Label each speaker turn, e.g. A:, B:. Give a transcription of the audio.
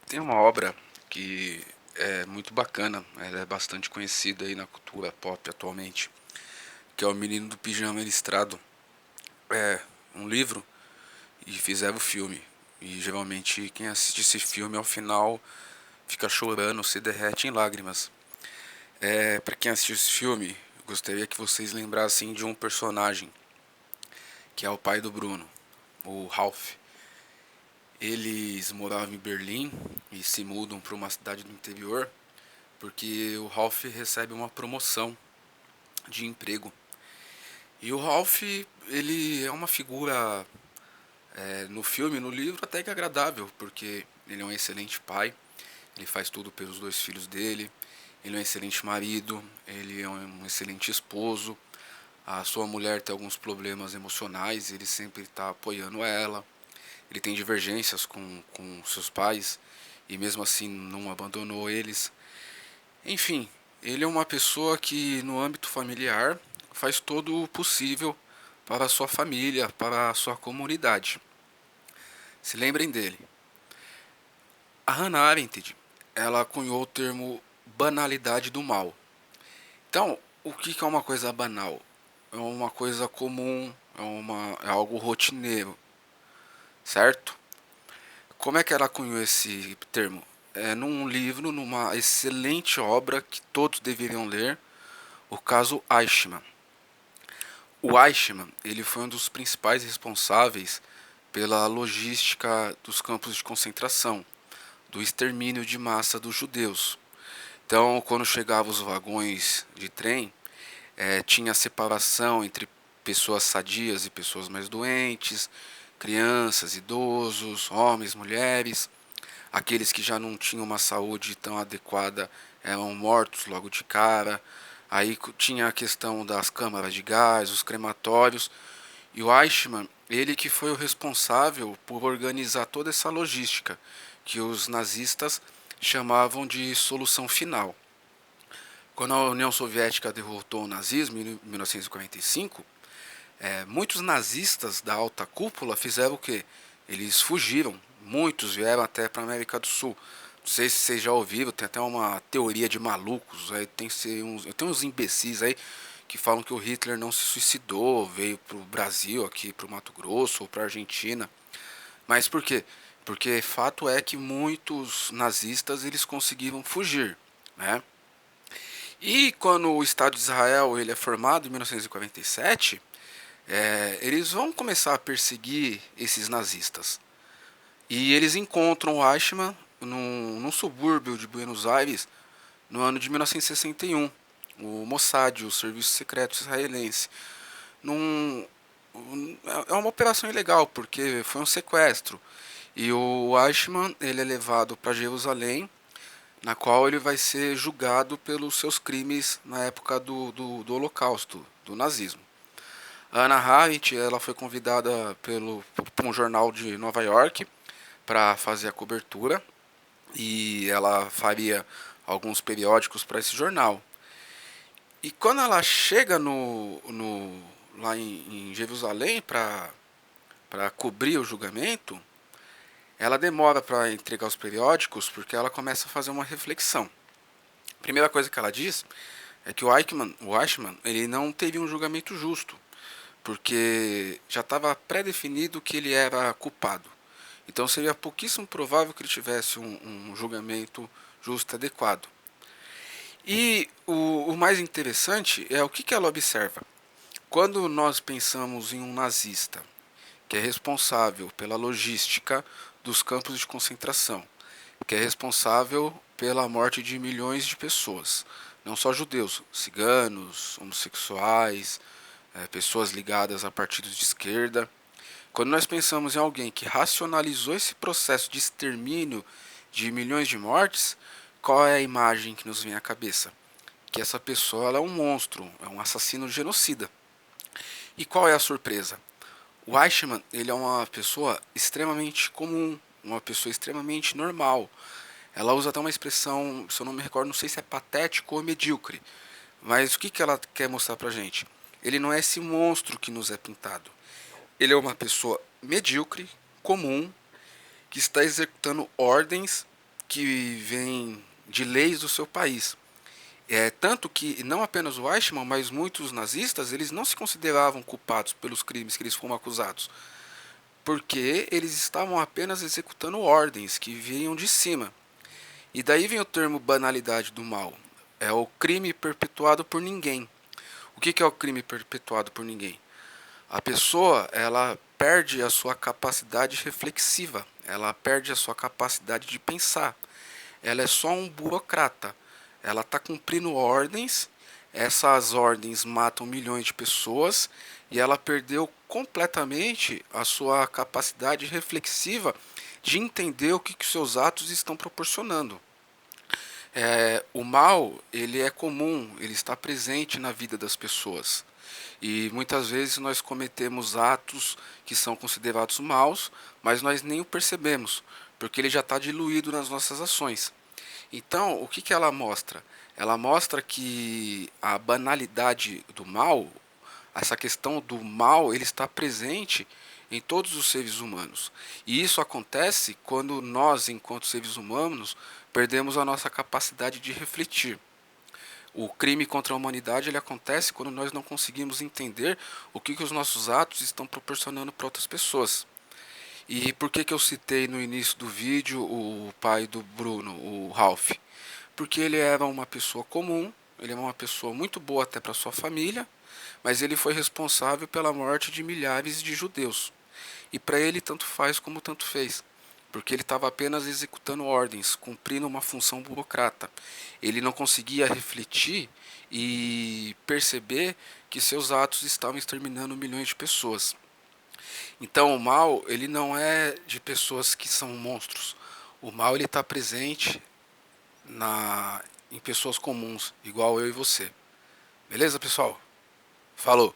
A: Tem uma obra que é muito bacana, ela é bastante conhecida aí na cultura pop atualmente, que é O Menino do Pijama Listrado. É um livro e fizeram o filme. E geralmente quem assiste esse filme ao final fica chorando, se derrete em lágrimas. Para quem assistiu esse filme, eu gostaria que vocês lembrassem de um personagem, que é o pai do Bruno, o Ralph. Eles moravam em Berlim e se mudam para uma cidade do interior porque o Ralph recebe uma promoção de emprego. E o Ralph, ele é uma figura no filme, no livro, até que agradável, porque ele é um excelente pai, ele faz tudo pelos dois filhos dele, ele é um excelente marido, ele é um excelente esposo. A sua mulher tem alguns problemas emocionais, ele sempre está apoiando ela. Ele tem divergências com seus pais e mesmo assim não abandonou eles. Enfim, ele é uma pessoa que no âmbito familiar faz todo o possível para a sua família, para a sua comunidade. Se lembrem dele. A Hannah Arendt, ela cunhou o termo banalidade do mal. Então, o que é uma coisa banal? É uma coisa comum, é algo rotineiro, certo? Como é que ela cunhou esse termo? É num livro, numa excelente obra que todos deveriam ler, o caso Eichmann. O Eichmann, ele foi um dos principais responsáveis pela logística dos campos de concentração, do extermínio de massa dos judeus. Então, quando chegavam os vagões de trem, tinha separação entre pessoas sadias e pessoas mais doentes, crianças, idosos, homens, mulheres. Aqueles que já não tinham uma saúde tão adequada eram mortos logo de cara. Aí tinha a questão das câmaras de gás, os crematórios. E o Eichmann, ele que foi o responsável por organizar toda essa logística, que os nazistas chamavam de solução final. Quando a União Soviética derrotou o nazismo em 1945, muitos nazistas da alta cúpula fizeram o quê? Eles fugiram. Muitos vieram até para a América do Sul. Não sei se vocês já ouviram, tem até uma teoria de malucos. Tem uns imbecis aí que falam que o Hitler não se suicidou, veio para o Brasil, aqui para o Mato Grosso ou para a Argentina. Mas por quê? Porque fato é que muitos nazistas eles conseguiram fugir, né? E quando o Estado de Israel ele é formado em 1947, eles vão começar a perseguir esses nazistas. E eles encontram o Eichmann num subúrbio de Buenos Aires no ano de 1961. O Mossad, o Serviço Secreto Israelense. Num, é uma operação ilegal, porque foi um sequestro. E o Eichmann ele é levado para Jerusalém, na qual ele vai ser julgado pelos seus crimes na época do Holocausto, do nazismo. A Anna Arendt ela foi convidada por um jornal de Nova York para fazer a cobertura e ela faria alguns periódicos para esse jornal. E quando ela chega lá em Jerusalém para cobrir o julgamento, ela demora para entregar os periódicos porque ela começa a fazer uma reflexão. A primeira coisa que ela diz é que o Eichmann ele não teve um julgamento justo, porque já estava pré-definido que ele era culpado. Então seria pouquíssimo provável que ele tivesse um julgamento justo e adequado. E o mais interessante é o que ela observa. Quando nós pensamos em um nazista, que é responsável pela logística dos campos de concentração, que é responsável pela morte de milhões de pessoas, não só judeus, ciganos, homossexuais, pessoas ligadas a partidos de esquerda. Quando nós pensamos em alguém que racionalizou esse processo de extermínio de milhões de mortes, qual é a imagem que nos vem à cabeça? Que essa pessoa ela é um monstro, é um assassino genocida. E qual é a surpresa? O Eichmann ele é uma pessoa extremamente comum, uma pessoa extremamente normal. Ela usa até uma expressão, se eu não me recordo, não sei se é patético ou medíocre. Mas o que ela quer mostrar pra gente? Ele não é esse monstro que nos é pintado. Ele é uma pessoa medíocre, comum, que está executando ordens que vem de leis do seu país. Tanto que não apenas o Eichmann, mas muitos nazistas, eles não se consideravam culpados pelos crimes que eles foram acusados, porque eles estavam apenas executando ordens que vinham de cima. E daí vem o termo banalidade do mal. É o crime perpetuado por ninguém. O que é o crime perpetuado por ninguém? A pessoa, ela perde a sua capacidade reflexiva, ela perde a sua capacidade de pensar. Ela é só um burocrata. Ela está cumprindo ordens, essas ordens matam milhões de pessoas e ela perdeu completamente a sua capacidade reflexiva de entender o que os seus atos estão proporcionando. O mal, ele é comum, ele está presente na vida das pessoas. E muitas vezes nós cometemos atos que são considerados maus, mas nós nem o percebemos, porque ele já está diluído nas nossas ações. Então, o que ela mostra? Ela mostra que a banalidade do mal, essa questão do mal, ele está presente em todos os seres humanos. E isso acontece quando nós, enquanto seres humanos, perdemos a nossa capacidade de refletir. O crime contra a humanidade ele acontece quando nós não conseguimos entender o que os nossos atos estão proporcionando para outras pessoas. E por que eu citei no início do vídeo o pai do Bruno, o Ralph? Porque ele era uma pessoa comum, ele é uma pessoa muito boa até para sua família, mas ele foi responsável pela morte de milhares de judeus. E para ele tanto faz como tanto fez, porque ele estava apenas executando ordens, cumprindo uma função burocrata. Ele não conseguia refletir e perceber que seus atos estavam exterminando milhões de pessoas. Então o mal, ele não é de pessoas que são monstros. O mal ele está presente em pessoas comuns, igual eu e você. Beleza, pessoal? Falou!